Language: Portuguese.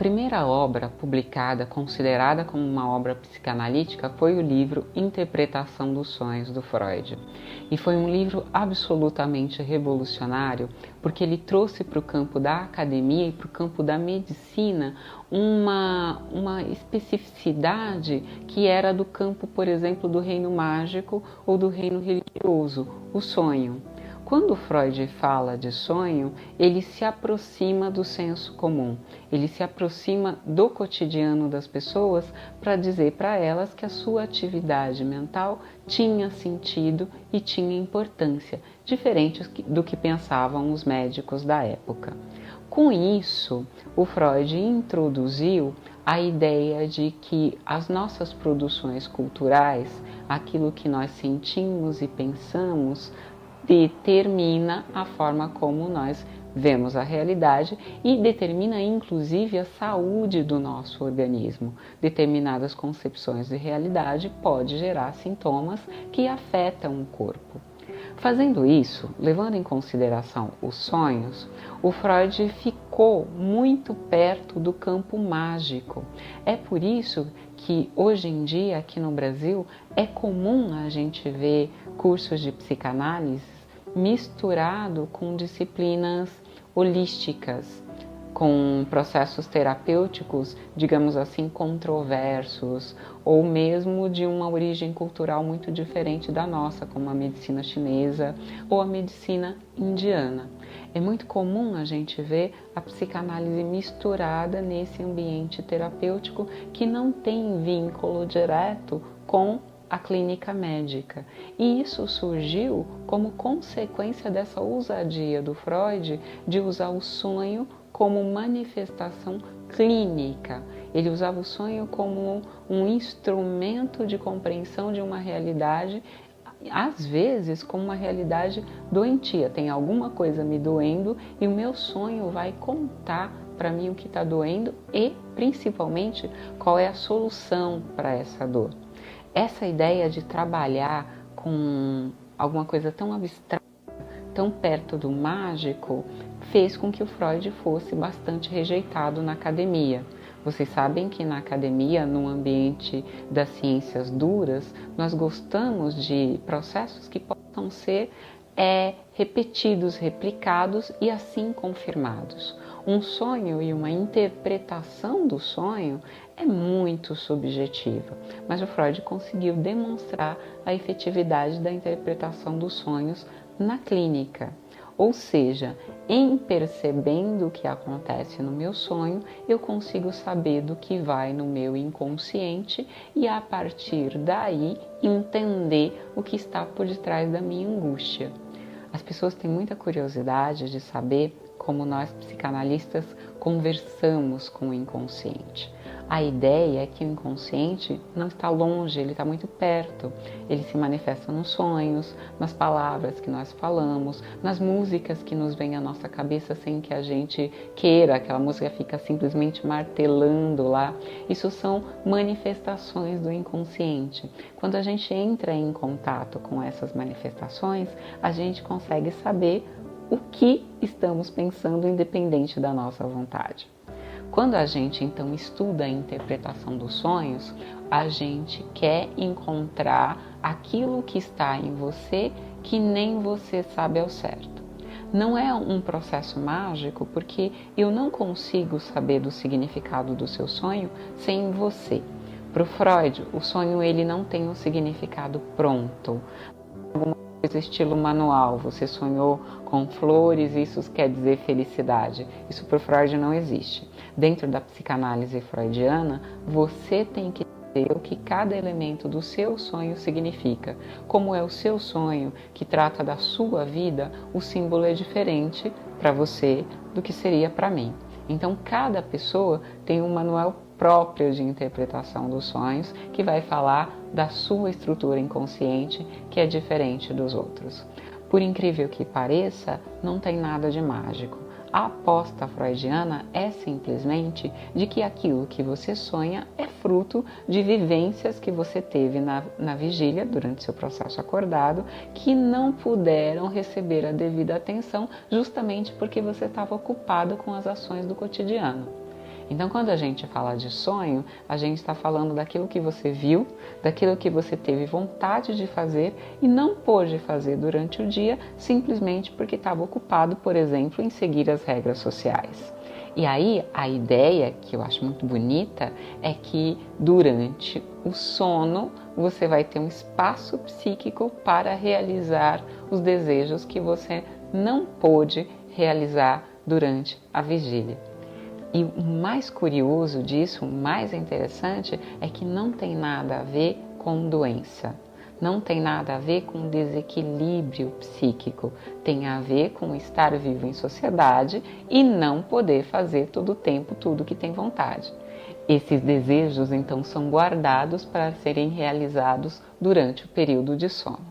primeira obra publicada, considerada como uma obra psicanalítica, foi o livro Interpretação dos Sonhos, do Freud. E foi um livro absolutamente revolucionário, porque ele trouxe para o campo da academia e para o campo da medicina uma especificidade que era do campo, por exemplo, do reino mágico ou do reino religioso, o sonho. Quando Freud fala de sonho, ele se aproxima do senso comum, ele se aproxima do cotidiano das pessoas para dizer para elas que a sua atividade mental tinha sentido e tinha importância, diferente do que pensavam os médicos da época. Com isso, o Freud introduziu a ideia de que as nossas produções culturais, aquilo que nós sentimos e pensamos, determina a forma como nós vemos a realidade e determina inclusive a saúde do nosso organismo. Determinadas concepções de realidade podem gerar sintomas que afetam o corpo. Fazendo isso, levando em consideração os sonhos, o Freud ficou muito perto do campo mágico. É por isso que hoje em dia aqui no Brasil é comum a gente ver cursos de psicanálise misturado com disciplinas holísticas, com processos terapêuticos, digamos assim, controversos, ou mesmo de uma origem cultural muito diferente da nossa, como a medicina chinesa ou a medicina indiana. É muito comum a gente ver a psicanálise misturada nesse ambiente terapêutico que não tem vínculo direto com a clínica médica. E isso surgiu como consequência dessa ousadia do Freud de usar o sonho como manifestação clínica. Ele usava o sonho como um instrumento de compreensão de uma realidade, às vezes como uma realidade doentia. Tem alguma coisa me doendo e o meu sonho vai contar para mim o que está doendo e, principalmente, qual é a solução para essa dor. Essa ideia de trabalhar com alguma coisa tão abstrata, tão perto do mágico, fez com que o Freud fosse bastante rejeitado na academia. Vocês sabem que na academia, no ambiente das ciências duras, nós gostamos de processos que possam ser repetidos, replicados e assim confirmados. Um sonho e uma interpretação do sonho é muito subjetiva, mas o Freud conseguiu demonstrar a efetividade da interpretação dos sonhos na clínica. Ou seja, em percebendo o que acontece no meu sonho, eu consigo saber do que vai no meu inconsciente e, a partir daí, entender o que está por detrás da minha angústia. As pessoas têm muita curiosidade de saber como nós, psicanalistas, conversamos com o inconsciente. A ideia é que o inconsciente não está longe, ele está muito perto. Ele se manifesta nos sonhos, nas palavras que nós falamos, nas músicas que nos vêm à nossa cabeça sem que a gente queira, aquela música fica simplesmente martelando lá. Isso são manifestações do inconsciente. Quando a gente entra em contato com essas manifestações, a gente consegue saber o que estamos pensando independente da nossa vontade. Quando a gente então estuda a interpretação dos sonhos, a gente quer encontrar aquilo que está em você que nem você sabe ao certo. Não é um processo mágico porque eu não consigo saber do significado do seu sonho sem você. Para o Freud, o sonho ele não tem um significado pronto. Estilo manual, você sonhou com flores, isso quer dizer felicidade. Isso para o Freud não existe. Dentro da psicanálise freudiana, você tem que saber o que cada elemento do seu sonho significa. Como é o seu sonho que trata da sua vida, o símbolo é diferente para você do que seria para mim. Então, cada pessoa tem um manual próprio de interpretação dos sonhos que vai falar da sua estrutura inconsciente, que é diferente dos outros. Por incrível que pareça, não tem nada de mágico. A aposta freudiana é simplesmente de que aquilo que você sonha é fruto de vivências que você teve na vigília, durante seu processo acordado, que não puderam receber a devida atenção justamente porque você estava ocupado com as ações do cotidiano. Então, quando a gente fala de sonho, a gente está falando daquilo que você viu, daquilo que você teve vontade de fazer e não pôde fazer durante o dia, simplesmente porque estava ocupado, por exemplo, em seguir as regras sociais. E aí, a ideia, que eu acho muito bonita, é que durante o sono você vai ter um espaço psíquico para realizar os desejos que você não pôde realizar durante a vigília. E o mais curioso disso, o mais interessante, é que não tem nada a ver com doença. Não tem nada a ver com desequilíbrio psíquico, tem a ver com estar vivo em sociedade e não poder fazer todo o tempo tudo que tem vontade. Esses desejos, então, são guardados para serem realizados durante o período de sono.